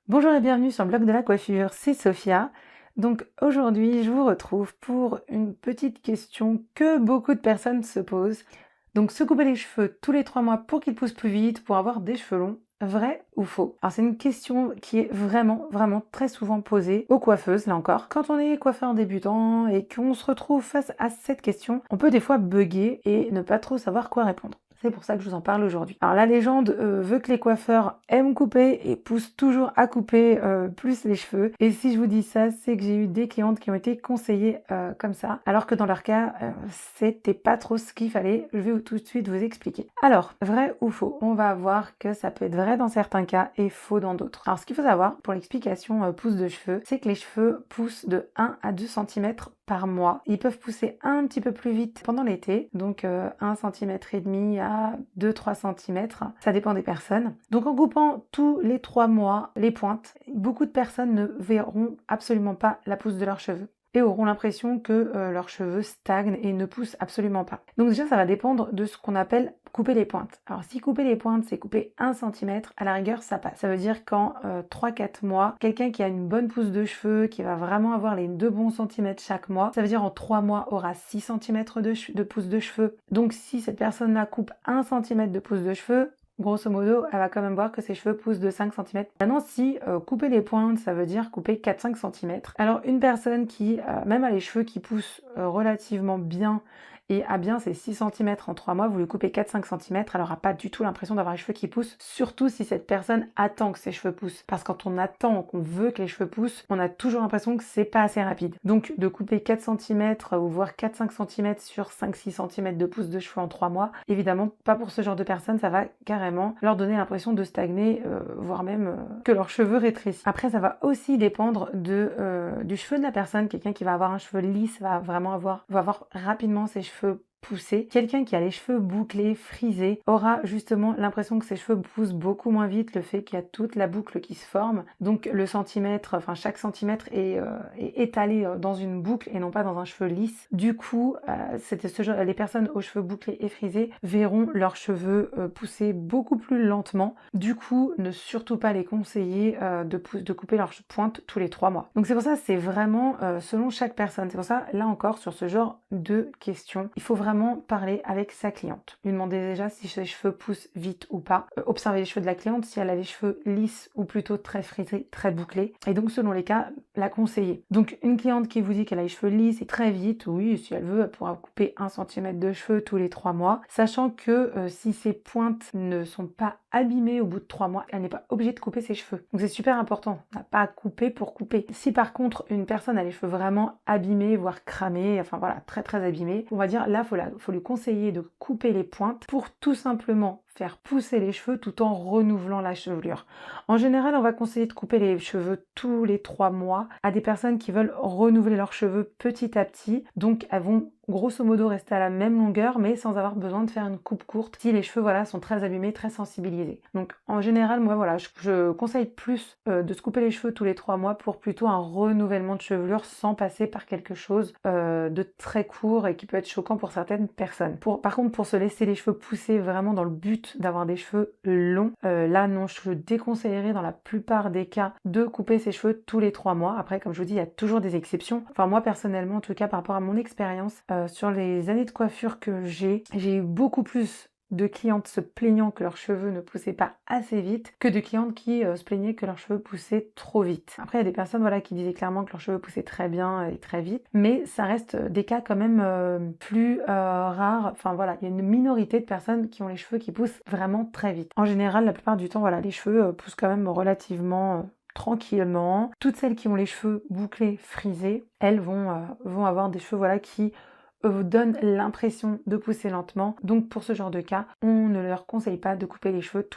Bonjour et bienvenue sur le blog de la coiffure, c'est Sophia. Donc aujourd'hui, je vous retrouve pour une petite question que beaucoup de personnes se posent. Donc se couper les cheveux tous les 3 mois pour qu'ils poussent plus vite, pour avoir des cheveux longs, vrai ou faux? Alors c'est une question qui est vraiment très souvent posée aux coiffeuses, là encore. Quand on est coiffeur débutant et qu'on se retrouve face à cette question, on peut des fois bugger et ne pas trop savoir quoi répondre. C'est pour ça que je vous en parle aujourd'hui. Alors la légende veut que les coiffeurs aiment couper et poussent toujours à couper plus les cheveux. Et si je vous dis ça, c'est que j'ai eu des clientes qui ont été conseillées comme ça, alors que dans leur cas, c'était pas trop ce qu'il fallait. Je vais tout de suite vous expliquer. Alors, vrai ou faux? On va voir que ça peut être vrai dans certains cas et faux dans d'autres. Alors ce qu'il faut savoir pour l'explication pousse de cheveux, c'est que les cheveux poussent de 1 à 2 cm par mois. Ils peuvent pousser un petit peu plus vite pendant l'été, donc 1 cm et demi à 2-3 cm, ça dépend des personnes. Donc en coupant tous les 3 mois les pointes, beaucoup de personnes ne verront absolument pas la pousse de leurs cheveux et auront l'impression que leurs cheveux stagnent et ne poussent absolument pas. Donc déjà, ça va dépendre de ce qu'on appelle couper les pointes. Alors si couper les pointes, c'est couper 1 cm, à la rigueur, ça passe. Ça veut dire qu'en 3-4 mois, quelqu'un qui a une bonne pousse de cheveux, qui va vraiment avoir les 2 bons centimètres chaque mois, ça veut dire en 3 mois aura 6 cm de pousse de cheveux. Donc si cette personne-là coupe 1 cm de pousse de cheveux, grosso modo, elle va quand même voir que ses cheveux poussent de 5 cm. Maintenant, si couper les pointes, ça veut dire couper 4-5 cm. Alors, une personne qui, même a les cheveux qui poussent relativement bien et a bien ses 6 cm en 3 mois, vous lui coupez 4-5 cm, elle n'aura pas du tout l'impression d'avoir les cheveux qui poussent, surtout si cette personne attend que ses cheveux poussent. Parce que quand on attend, qu'on veut que les cheveux poussent, on a toujours l'impression que c'est pas assez rapide. Donc, de couper 4 cm ou voire 4-5 cm sur 5-6 cm de pousse de cheveux en 3 mois, évidemment, pas pour ce genre de personnes, ça va carrément leur donner l'impression de stagner, voire même que leurs cheveux rétrécissent. Après, ça va aussi dépendre du cheveu de la personne. Quelqu'un qui va avoir un cheveu lisse va avoir rapidement ses cheveux pousser. Quelqu'un qui a les cheveux bouclés, frisés, aura justement l'impression que ses cheveux poussent beaucoup moins vite, le fait qu'il y a toute la boucle qui se forme. Donc le centimètre, enfin chaque centimètre est étalé dans une boucle et non pas dans un cheveu lisse. Du coup, les personnes aux cheveux bouclés et frisés verront leurs cheveux pousser beaucoup plus lentement. Du coup, ne surtout pas les conseiller de couper leurs pointes tous les 3 mois. Donc c'est pour ça, c'est vraiment selon chaque personne. C'est pour ça, là encore, sur ce genre de questions, il faut vraiment parler avec sa cliente. Lui demander déjà si ses cheveux poussent vite ou pas. Observer les cheveux de la cliente, si elle a les cheveux lisses ou plutôt très frisés, très bouclés. Et donc, selon les cas, la conseiller. Donc, une cliente qui vous dit qu'elle a les cheveux lisses et très vite, oui, si elle veut, elle pourra couper 1 cm de cheveux tous les 3 mois. Sachant que si ses pointes ne sont pas abîmées au bout de 3 mois, elle n'est pas obligée de couper ses cheveux. Donc, c'est super important. On n'a pas à couper pour couper. Si par contre, une personne a les cheveux vraiment abîmés, voire cramés, enfin voilà, très abîmés, on va dire là, faut lui conseiller de couper les pointes pour tout simplement faire pousser les cheveux tout en renouvelant la chevelure. En général, on va conseiller de couper les cheveux tous les 3 mois à des personnes qui veulent renouveler leurs cheveux petit à petit. Donc, elles vont grosso modo rester à la même longueur, mais sans avoir besoin de faire une coupe courte si les cheveux voilà, sont très abîmés, très sensibilisés. Donc, en général, moi, voilà, je conseille plus de se couper les cheveux tous les 3 mois pour plutôt un renouvellement de chevelure sans passer par quelque chose de très court et qui peut être choquant pour certaines personnes. Par contre, pour se laisser les cheveux pousser vraiment dans le but d'avoir des cheveux longs, là non, je déconseillerais dans la plupart des cas de couper ses cheveux tous les 3 mois. Après, comme je vous dis, il y a toujours des exceptions. Enfin, moi personnellement, en tout cas par rapport à mon expérience, sur les années de coiffure que j'ai eu beaucoup plus de clientes se plaignant que leurs cheveux ne poussaient pas assez vite que de clientes qui se plaignaient que leurs cheveux poussaient trop vite. Après, il y a des personnes voilà, qui disaient clairement que leurs cheveux poussaient très bien et très vite, mais ça reste des cas quand même plus rares. Enfin voilà, il y a une minorité de personnes qui ont les cheveux qui poussent vraiment très vite. En général, la plupart du temps, voilà, les cheveux poussent quand même relativement tranquillement. Toutes celles qui ont les cheveux bouclés, frisés, elles vont avoir des cheveux voilà, qui vous donne l'impression de pousser lentement. Donc pour ce genre de cas, on ne leur conseille pas de couper les cheveux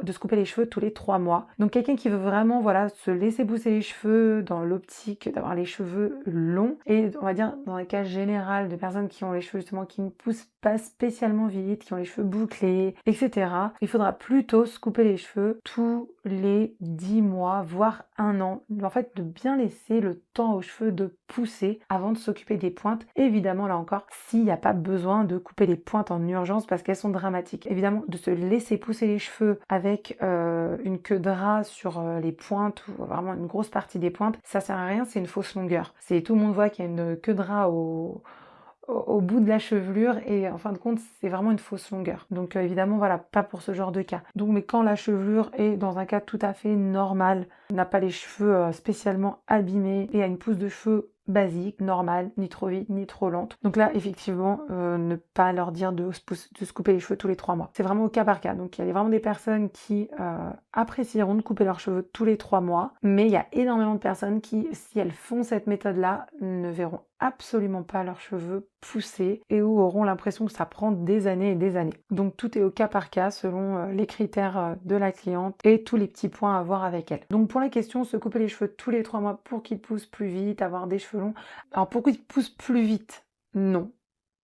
de se couper les cheveux tous les 3 mois. Donc quelqu'un qui veut vraiment voilà se laisser pousser les cheveux dans l'optique d'avoir les cheveux longs et on va dire dans le cas général de personnes qui ont les cheveux justement qui ne poussent pas spécialement vite, qui ont les cheveux bouclés, etc. Il faudra plutôt se couper les cheveux tous les 10 mois, voire 1 an. En fait, de bien laisser le temps aux cheveux de pousser avant de s'occuper des pointes. Évidemment, là encore, s'il n'y a pas besoin de couper les pointes en urgence parce qu'elles sont dramatiques. Évidemment, de se laisser pousser les cheveux avec une queue de rat sur les pointes ou vraiment une grosse partie des pointes, ça sert à rien, c'est une fausse longueur. C'est tout le monde voit qu'il y a une queue de rat au bout de la chevelure et en fin de compte c'est vraiment une fausse longueur. Donc évidemment voilà, pas pour ce genre de cas. Donc mais quand la chevelure est dans un cas tout à fait normal, n'a pas les cheveux spécialement abîmés et a une pousse de cheveux basique, normale, ni trop vite, ni trop lente. Donc là, effectivement, ne pas leur dire de se couper les cheveux tous les 3 mois. C'est vraiment au cas par cas. Donc il y a vraiment des personnes qui apprécieront de couper leurs cheveux tous les 3 mois, mais il y a énormément de personnes qui, si elles font cette méthode-là, ne verront absolument pas leurs cheveux pousser et où auront l'impression que ça prend des années et des années. Donc tout est au cas par cas selon les critères de la cliente et tous les petits points à voir avec elle. Donc pour la question, se couper les cheveux tous les 3 mois pour qu'ils poussent plus vite, avoir des cheveux longs. Alors pourquoi ils poussent plus vite? Non.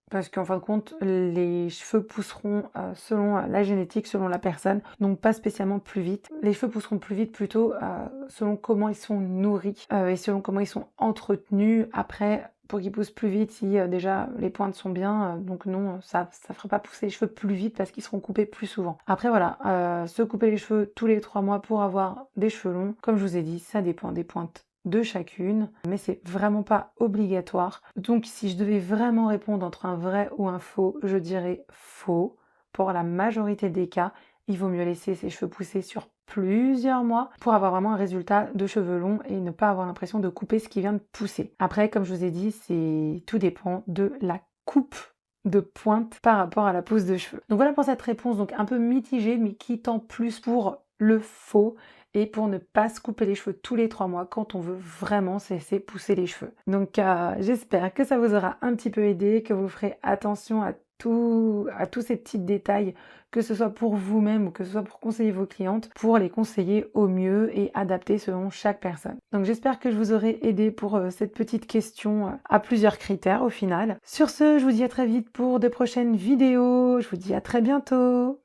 Parce qu'en fin de compte, les cheveux pousseront selon la génétique, selon la personne, donc pas spécialement plus vite. Les cheveux pousseront plus vite plutôt selon comment ils sont nourris et selon comment ils sont entretenus. Après, pour qu'ils poussent plus vite, si déjà les pointes sont bien, donc non, ça fera pas pousser les cheveux plus vite parce qu'ils seront coupés plus souvent. Après voilà, se couper les cheveux tous les 3 mois pour avoir des cheveux longs, comme je vous ai dit, ça dépend des pointes de chacune, mais c'est vraiment pas obligatoire. Donc si je devais vraiment répondre entre un vrai ou un faux, je dirais faux. Pour la majorité des cas, il vaut mieux laisser ses cheveux pousser sur plusieurs mois pour avoir vraiment un résultat de cheveux longs et ne pas avoir l'impression de couper ce qui vient de pousser. Après, comme je vous ai dit, tout dépend de la coupe de pointe par rapport à la pousse de cheveux. Donc voilà pour cette réponse, donc un peu mitigée, mais qui tend plus pour le faux et pour ne pas se couper les cheveux tous les 3 mois quand on veut vraiment cesser pousser les cheveux. Donc j'espère que ça vous aura un petit peu aidé, que vous ferez attention à tous ces petits détails, que ce soit pour vous-même ou que ce soit pour conseiller vos clientes, pour les conseiller au mieux et adapter selon chaque personne. Donc j'espère que je vous aurai aidé pour cette petite question à plusieurs critères au final. Sur ce, je vous dis à très vite pour de prochaines vidéos. Je vous dis à très bientôt.